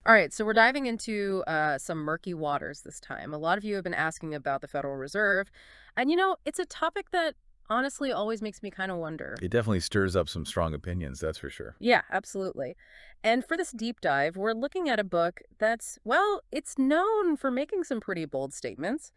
All right, so we're diving into some murky waters this time. A lot of you have been asking about the Federal Reserve. And, it's a topic that honestly always makes me kind of wonder. It definitely stirs up some strong opinions, that's for sure. Yeah, absolutely. And for this deep dive, we're looking at a book that's, well, it's known for making some pretty bold statements.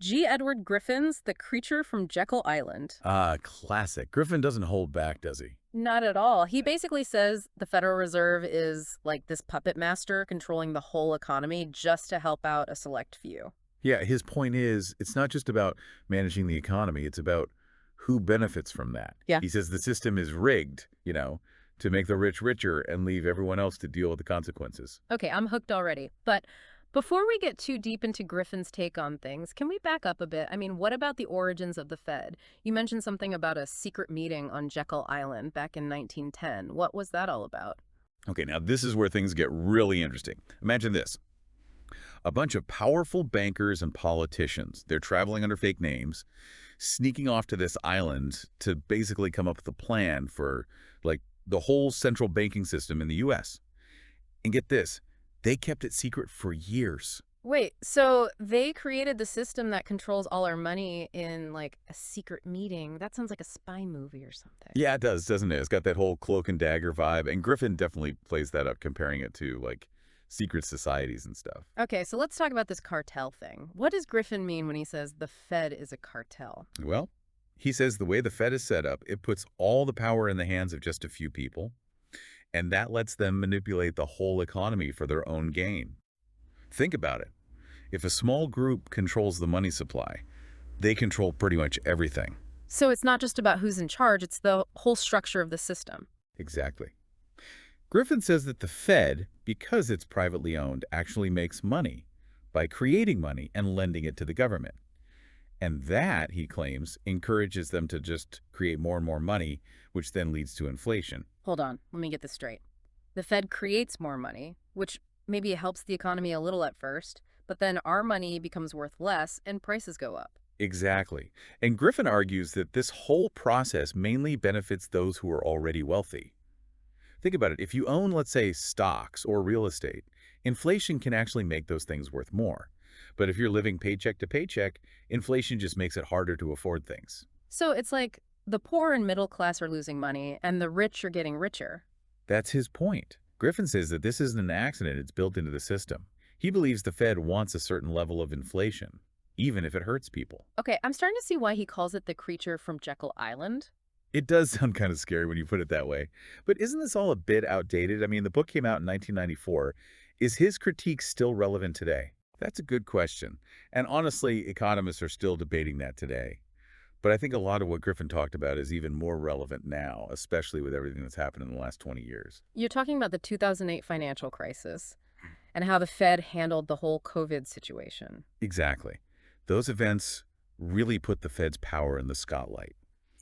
G. Edward Griffin's The Creature from Jekyll Island. Ah, classic. Griffin doesn't hold back, does he? Not at all. He basically says the Federal Reserve is like this puppet master controlling the whole economy just to help out a select few. Yeah, his point is it's not just about managing the economy, it's about who benefits from that. Yeah. He says the system is rigged, to make the rich richer and leave everyone else to deal with the consequences. Okay, I'm hooked already. But before we get too deep into Griffin's take on things, can we back up a bit? I mean, what about the origins of the Fed? You mentioned something about a secret meeting on Jekyll Island back in 1910. What was that all about? Okay, now this is where things get really interesting. Imagine this. A bunch of powerful bankers and politicians, they're traveling under fake names, sneaking off to this island to basically come up with a plan for, like, the whole central banking system in the U.S. And get this, they kept it secret for years. Wait, so they created the system that controls all our money in like a secret meeting. That sounds like a spy movie or something. Yeah, it does, doesn't it? It's got that whole cloak and dagger vibe, and Griffin definitely plays that up, comparing it to, like, secret societies and stuff. Okay, so let's talk about this cartel thing. What does Griffin mean when he says the Fed is a cartel? Well, he says the way the Fed is set up, it puts all the power in the hands of just a few people, and that lets them manipulate the whole economy for their own gain. Think about it. If a small group controls the money supply, they control pretty much everything. So it's not just about who's in charge, it's the whole structure of the system. Exactly. Griffin says that the Fed, because it's privately owned, actually makes money by creating money and lending it to the government. And that, he claims, encourages them to just create more and more money, which then leads to inflation. Hold on, let me get this straight. The Fed creates more money, which maybe helps the economy a little at first, but then our money becomes worth less and prices go up. Exactly. And Griffin argues that this whole process mainly benefits those who are already wealthy. Think about it. If you own, let's say, stocks or real estate, inflation can actually make those things worth more. But if you're living paycheck to paycheck, inflation just makes it harder to afford things. So it's like the poor and middle class are losing money and the rich are getting richer. That's his point. Griffin says that this isn't an accident, it's built into the system. He believes the Fed wants a certain level of inflation, even if it hurts people. Okay, I'm starting to see why he calls it the creature from Jekyll Island. It does sound kind of scary when you put it that way. But isn't this all a bit outdated? I mean, the book came out in 1994. Is his critique still relevant today? That's a good question. And honestly, economists are still debating that today. But I think a lot of what Griffin talked about is even more relevant now, especially with everything that's happened in the last 20 years. You're talking about the 2008 financial crisis and how the Fed handled the whole COVID situation. Exactly. Those events really put the Fed's power in the spotlight.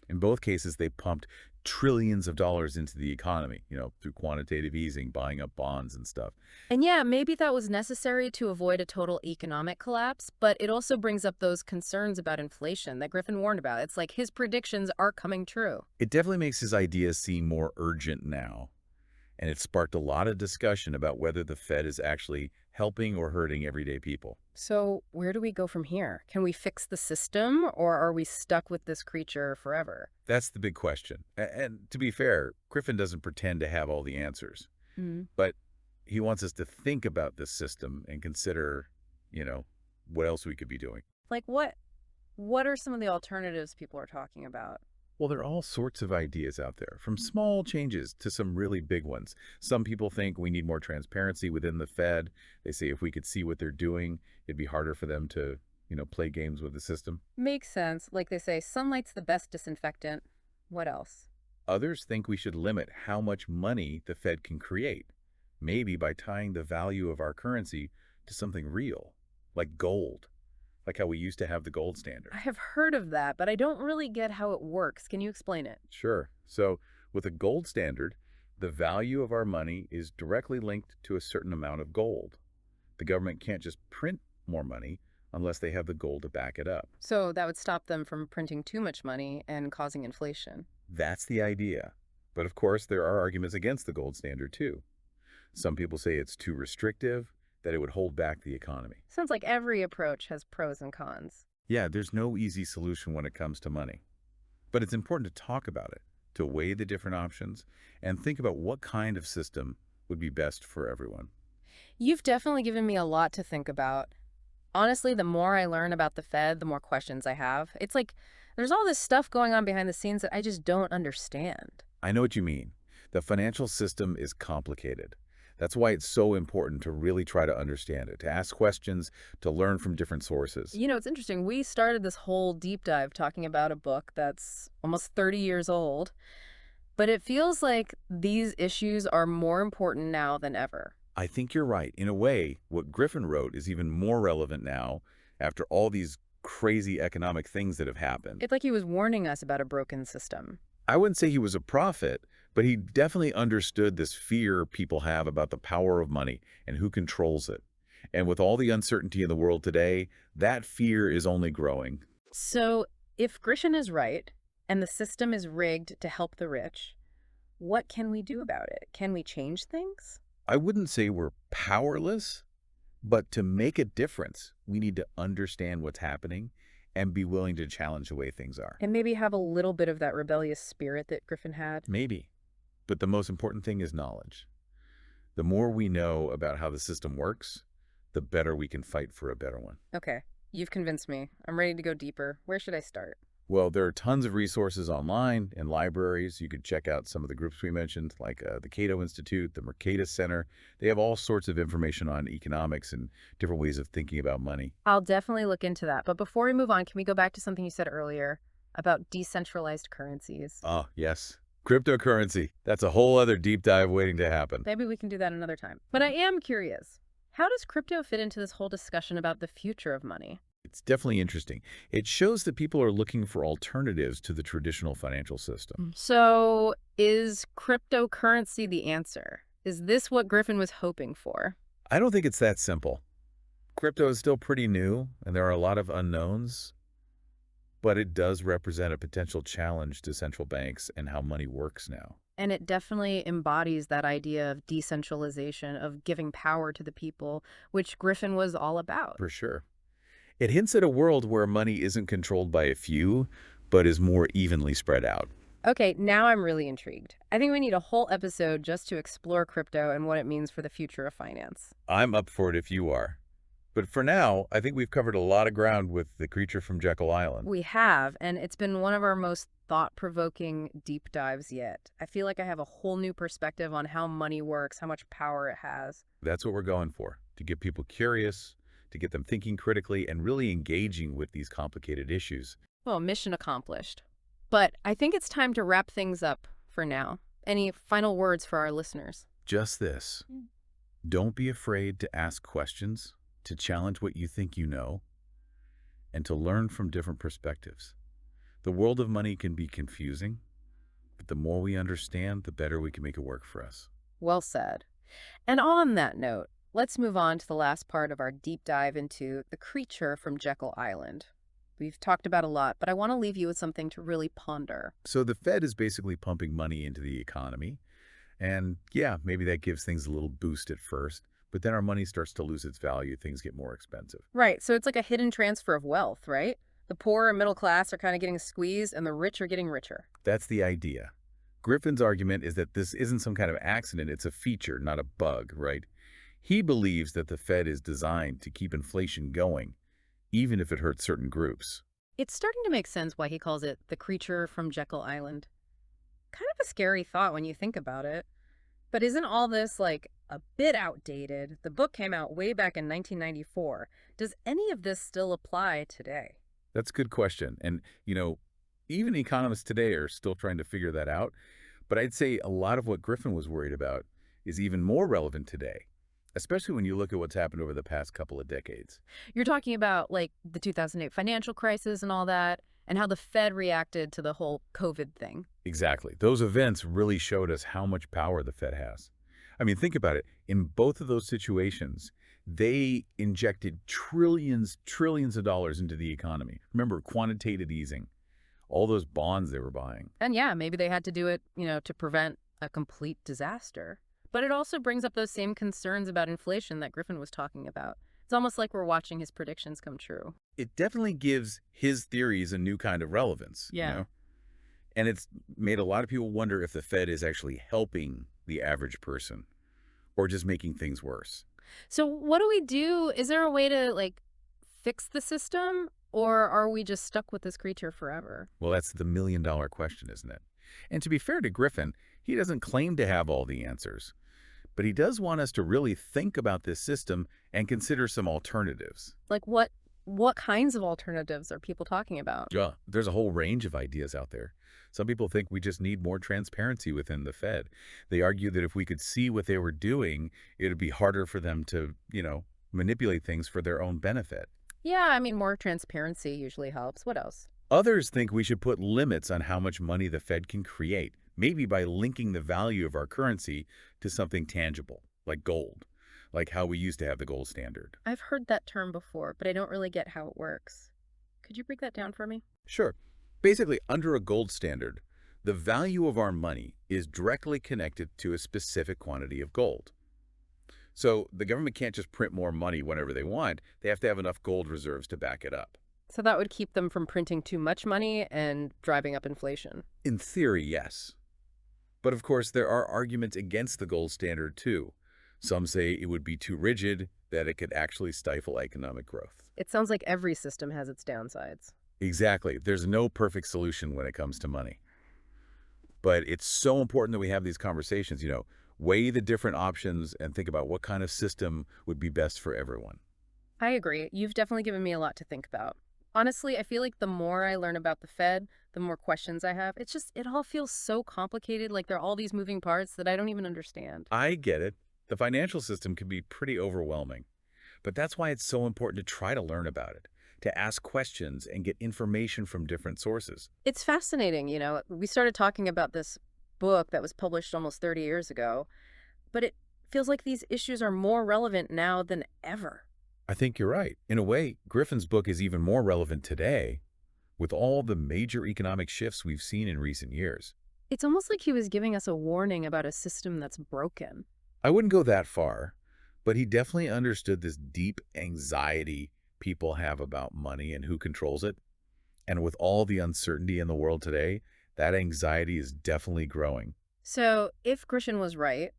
In both cases, they pumped trillions of dollars into the economy, through quantitative easing, buying up bonds and stuff. And yeah, maybe that was necessary to avoid a total economic collapse, but it also brings up those concerns about inflation that Griffin warned about. It's like his predictions are coming true. It definitely makes his ideas seem more urgent now, and it sparked a lot of discussion about whether the Fed is actually helping or hurting everyday people. So, where do we go from here? Can we fix the system, or are we stuck with this creature forever? That's the big question. And to be fair, Griffin doesn't pretend to have all the answers, Mm. but he wants us to think about this system and consider, you know, what else we could be doing. Like what are some of the alternatives people are talking about? Well, there are all sorts of ideas out there, from small changes to some really big ones. Some people think we need more transparency within the Fed. They say if we could see what they're doing, it'd be harder for them to, play games with the system. Makes sense. Like they say, sunlight's the best disinfectant. What else? Others think we should limit how much money the Fed can create, maybe by tying the value of our currency to something real, like gold, like how we used to have the gold standard. I have heard of that, but I don't really get how it works. Can you explain it? Sure. So with a gold standard, the value of our money is directly linked to a certain amount of gold. The government can't just print more money unless they have the gold to back it up. So that would stop them from printing too much money and causing inflation. That's the idea. But of course, there are arguments against the gold standard too. Some people say it's too restrictive, that it would hold back the economy. Sounds like every approach has pros and cons. Yeah, there's no easy solution when it comes to money. But it's important to talk about it, to weigh the different options, and think about what kind of system would be best for everyone. You've definitely given me a lot to think about. Honestly, the more I learn about the Fed, the more questions I have. It's like there's all this stuff going on behind the scenes that I just don't understand. I know what you mean. The financial system is complicated. That's why it's so important to really try to understand it, to ask questions, to learn from different sources. It's interesting. We started this whole deep dive talking about a book that's almost 30 years old, but it feels like these issues are more important now than ever. I think you're right. In a way, what Griffin wrote is even more relevant now after all these crazy economic things that have happened. It's like he was warning us about a broken system. I wouldn't say he was a prophet, but he definitely understood this fear people have about the power of money and who controls it. And with all the uncertainty in the world today, that fear is only growing. So, if Grisham is right and the system is rigged to help the rich, what can we do about it? Can we change things? I wouldn't say we're powerless, but to make a difference, we need to understand what's happening and be willing to challenge the way things are. And maybe have a little bit of that rebellious spirit that Griffin had? Maybe. But the most important thing is knowledge. The more we know about how the system works, the better we can fight for a better one. Okay, you've convinced me. I'm ready to go deeper. Where should I start? Well, there are tons of resources online and libraries. You could check out some of the groups we mentioned, like the Cato Institute, the Mercatus Center. They have all sorts of information on economics and different ways of thinking about money. I'll definitely look into that. But before we move on, can we go back to something you said earlier about decentralized currencies? Oh, yes. Cryptocurrency. That's a whole other deep dive waiting to happen. Maybe we can do that another time. But I am curious. How does crypto fit into this whole discussion about the future of money? It's definitely interesting. It shows that people are looking for alternatives to the traditional financial system. So, is cryptocurrency the answer? Is this what Griffin was hoping for? I don't think it's that simple. Crypto is still pretty new, and there are a lot of unknowns, but it does represent a potential challenge to central banks and how money works now. And it definitely embodies that idea of decentralization, of giving power to the people, which Griffin was all about. For sure. It hints at a world where money isn't controlled by a few, but is more evenly spread out. Okay, now I'm really intrigued. I think we need a whole episode just to explore crypto and what it means for the future of finance. I'm up for it if you are. But for now, I think we've covered a lot of ground with the creature from Jekyll Island. We have, and it's been one of our most thought-provoking deep dives yet. I feel like I have a whole new perspective on how money works, how much power it has. That's what we're going for, to get people curious, to get them thinking critically and really engaging with these complicated issues. Well, mission accomplished. But I think it's time to wrap things up for now. Any final words for our listeners? Just this. Don't be afraid to ask questions, to challenge what you think you know, and to learn from different perspectives. The world of money can be confusing, but the more we understand, the better we can make it work for us. Well said. And on that note, let's move on to the last part of our deep dive into the creature from Jekyll Island. We've talked about a lot, but I want to leave you with something to really ponder. So the Fed is basically pumping money into the economy. And yeah, maybe that gives things a little boost at first, but then our money starts to lose its value. Things get more expensive. Right, so it's like a hidden transfer of wealth, right? The poor and middle class are kind of getting squeezed, and the rich are getting richer. That's the idea. Griffin's argument is that this isn't some kind of accident. It's a feature, not a bug, right? He believes that the Fed is designed to keep inflation going, even if it hurts certain groups. It's starting to make sense why he calls it the creature from Jekyll Island. Kind of a scary thought when you think about it. But isn't all this, like, a bit outdated? The book came out way back in 1994. Does any of this still apply today? That's a good question. And, even economists today are still trying to figure that out. But I'd say a lot of what Griffin was worried about is even more relevant today, especially when you look at what's happened over the past couple of decades. You're talking about, like, the 2008 financial crisis and all that, and how the Fed reacted to the whole COVID thing. Exactly. Those events really showed us how much power the Fed has. I mean, think about it. In both of those situations, they injected trillions of dollars into the economy. Remember, quantitative easing, all those bonds they were buying. And yeah, maybe they had to do it, to prevent a complete disaster. But it also brings up those same concerns about inflation that Griffin was talking about. It's almost like we're watching his predictions come true. It definitely gives his theories a new kind of relevance, you Yeah. know? And it's made a lot of people wonder if the Fed is actually helping the average person or just making things worse. So what do we do? Is there a way to fix the system, or are we just stuck with this creature forever? Well, that's the million-dollar question, isn't it? And to be fair to Griffin, he doesn't claim to have all the answers, but he does want us to really think about this system and consider some alternatives. Like what kinds of alternatives are people talking about? Yeah, there's a whole range of ideas out there. Some people think we just need more transparency within the Fed. They argue that if we could see what they were doing, it would be harder for them to, manipulate things for their own benefit. Yeah, I mean, more transparency usually helps. What else? Others think we should put limits on how much money the Fed can create, maybe by linking the value of our currency to something tangible, like gold, like how we used to have the gold standard. I've heard that term before, but I don't really get how it works. Could you break that down for me? Sure. Basically, under a gold standard, the value of our money is directly connected to a specific quantity of gold. So the government can't just print more money whenever they want. They have to have enough gold reserves to back it up. So that would keep them from printing too much money and driving up inflation. In theory, yes. But of course, there are arguments against the gold standard, too. Some say it would be too rigid, that it could actually stifle economic growth. It sounds like every system has its downsides. Exactly. There's no perfect solution when it comes to money. But it's so important that we have these conversations, weigh the different options and think about what kind of system would be best for everyone. I agree. You've definitely given me a lot to think about. Honestly, I feel like the more I learn about the Fed, the more questions I have. It all feels so complicated, like there are all these moving parts that I don't even understand. I get it. The financial system can be pretty overwhelming. But that's why it's so important to try to learn about it, to ask questions and get information from different sources. It's fascinating, We started talking about this book that was published almost 30 years ago, but it feels like these issues are more relevant now than ever. I think you're right. In a way, Griffin's book is even more relevant today with all the major economic shifts we've seen in recent years. It's almost like he was giving us a warning about a system that's broken. I wouldn't go that far, but he definitely understood this deep anxiety people have about money and who controls it. And with all the uncertainty in the world today, that anxiety is definitely growing. So if Grisham was right,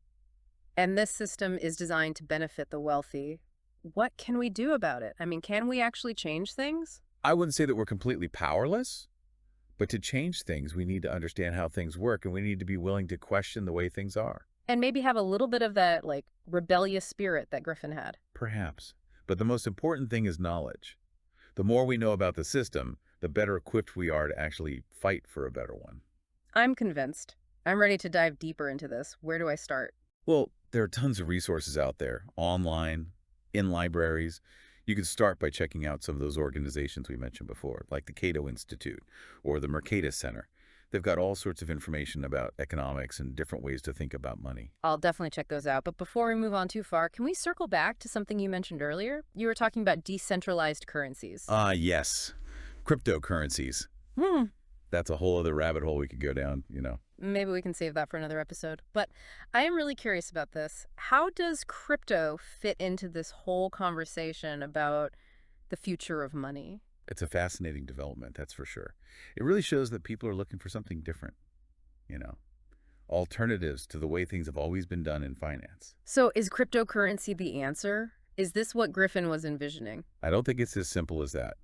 and this system is designed to benefit the wealthy, what can we do about it? I mean, can we actually change things? I wouldn't say that we're completely powerless, but to change things, we need to understand how things work, and we need to be willing to question the way things are. And maybe have a little bit of that, rebellious spirit that Griffin had. Perhaps. But the most important thing is knowledge. The more we know about the system, the better equipped we are to actually fight for a better one. I'm convinced. I'm ready to dive deeper into this. Where do I start? Well, there are tons of resources out there, online, in libraries. You can start by checking out some of those organizations we mentioned before, like the Cato Institute or the Mercatus Center. They've got all sorts of information about economics and different ways to think about money. I'll definitely check those out. But before we move on too far, can we circle back to something you mentioned earlier? You were talking about decentralized currencies. Yes. Cryptocurrencies. Hmm. That's a whole other rabbit hole we could go down, Maybe we can save that for another episode. But I am really curious about this. How does crypto fit into this whole conversation about the future of money? It's a fascinating development, that's for sure. It really shows that people are looking for something different, you know, alternatives to the way things have always been done in finance. So is cryptocurrency the answer? Is this what Griffin was envisioning? I don't think it's as simple as that.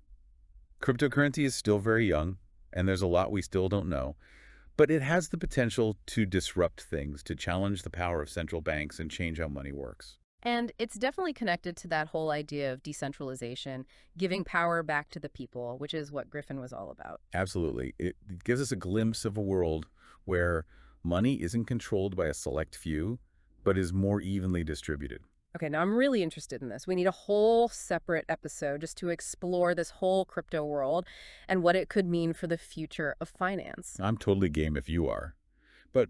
Cryptocurrency is still very young, and there's a lot we still don't know, but it has the potential to disrupt things, to challenge the power of central banks and change how money works. And it's definitely connected to that whole idea of decentralization, giving power back to the people, which is what Griffin was all about. Absolutely. It gives us a glimpse of a world where money isn't controlled by a select few, but is more evenly distributed. Okay, now I'm really interested in this. We need a whole separate episode just to explore this whole crypto world and what it could mean for the future of finance. I'm totally game if you are. But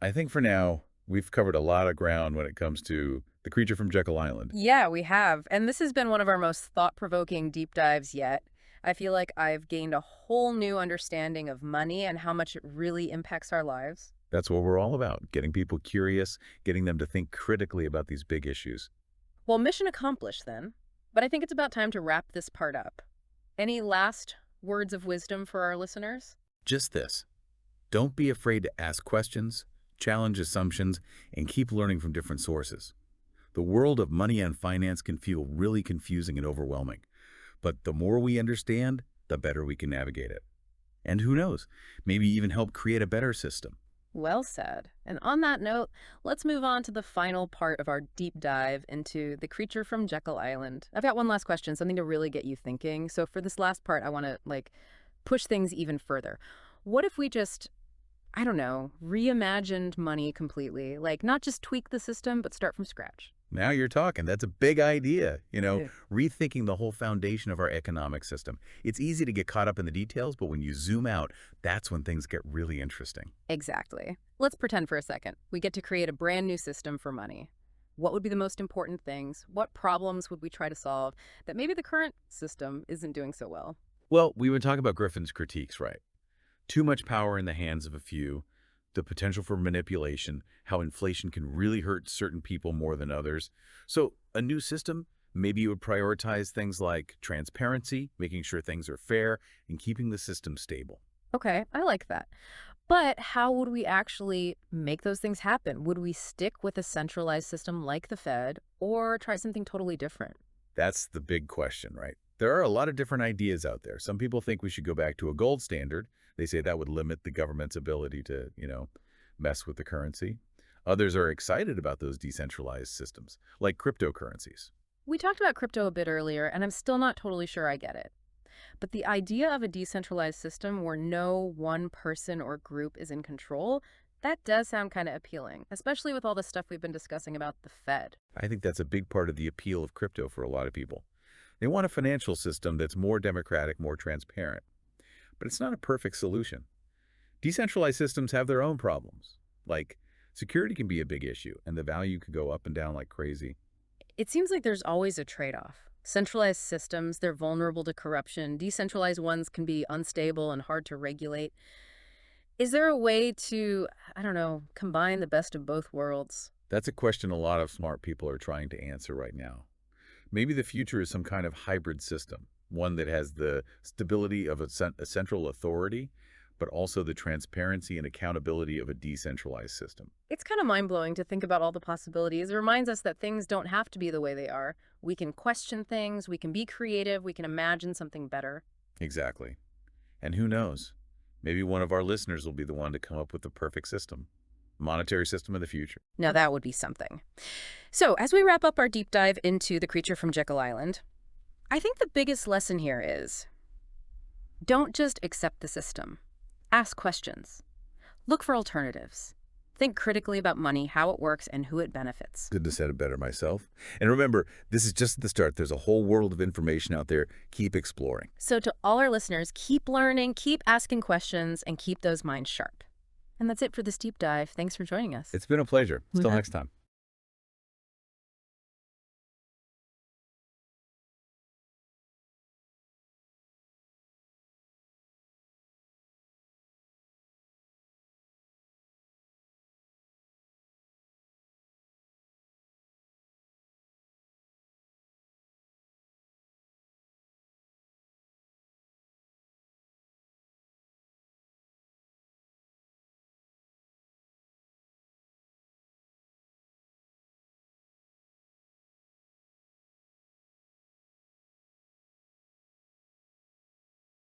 I think for now, we've covered a lot of ground when it comes to the creature from Jekyll Island. Yeah, we have. And this has been one of our most thought-provoking deep dives yet. I feel like I've gained a whole new understanding of money and how much it really impacts our lives. That's what we're all about, getting people curious, getting them to think critically about these big issues. Well, mission accomplished then. But I think it's about time to wrap this part up. Any last words of wisdom for our listeners? Just this. Don't be afraid to ask questions, challenge assumptions, and keep learning from different sources. The world of money and finance can feel really confusing and overwhelming, but the more we understand, the better we can navigate it. And who knows, maybe even help create a better system. Well said. And on that note, let's move on to the final part of our deep dive into the creature from Jekyll Island. I've got one last question, something to really get you thinking. So for this last part, I want to push things even further. What if we just, I don't know, reimagined money completely? Like not just tweak the system, but start from scratch. Now you're talking. That's a big idea, Yeah. rethinking the whole foundation of our economic system. It's easy to get caught up in the details, but when you zoom out, that's when things get really interesting. Exactly. Let's pretend for a second. We get to create a brand new system for money. What would be the most important things? What problems would we try to solve that maybe the current system isn't doing so well? Well, we would talk about Griffin's critiques, right? Too much power in the hands of a few, the potential for manipulation, how inflation can really hurt certain people more than others. So a new system, maybe you would prioritize things like transparency, making sure things are fair, and keeping the system stable. Okay, I like that. But how would we actually make those things happen? Would we stick with a centralized system like the Fed or try something totally different? That's the big question, right? There are a lot of different ideas out there. Some people think we should go back to a gold standard. They say that would limit the government's ability to, mess with the currency. Others are excited about those decentralized systems, like cryptocurrencies. We talked about crypto a bit earlier, and I'm still not totally sure I get it. But the idea of a decentralized system where no one person or group is in control, that does sound kind of appealing, especially with all the stuff we've been discussing about the Fed. I think that's a big part of the appeal of crypto for a lot of people. They want a financial system that's more democratic, more transparent. But it's not a perfect solution. Decentralized systems have their own problems. Like, security can be a big issue, and the value could go up and down like crazy. It seems like there's always a trade-off. Centralized systems, they're vulnerable to corruption. Decentralized ones can be unstable and hard to regulate. Is there a way to, I don't know, combine the best of both worlds? That's a question a lot of smart people are trying to answer right now. Maybe the future is some kind of hybrid system, one that has the stability of a central authority, but also the transparency and accountability of a decentralized system. It's kind of mind-blowing to think about all the possibilities. It reminds us that things don't have to be the way they are. We can question things, we can be creative, we can imagine something better. Exactly. And who knows? Maybe one of our listeners will be the one to come up with the perfect system, monetary system of the future. Now that would be something. So, as we wrap up our deep dive into the creature from Jekyll Island, I think the biggest lesson here is don't just accept the system. Ask questions. Look for alternatives. Think critically about money, how it works, and who it benefits. Couldn't have said it better myself. And remember, this is just the start. There's a whole world of information out there. Keep exploring. So to all our listeners, keep learning, keep asking questions, and keep those minds sharp. And that's it for this deep dive. Thanks for joining us. It's been a pleasure. Till Mhm. next time.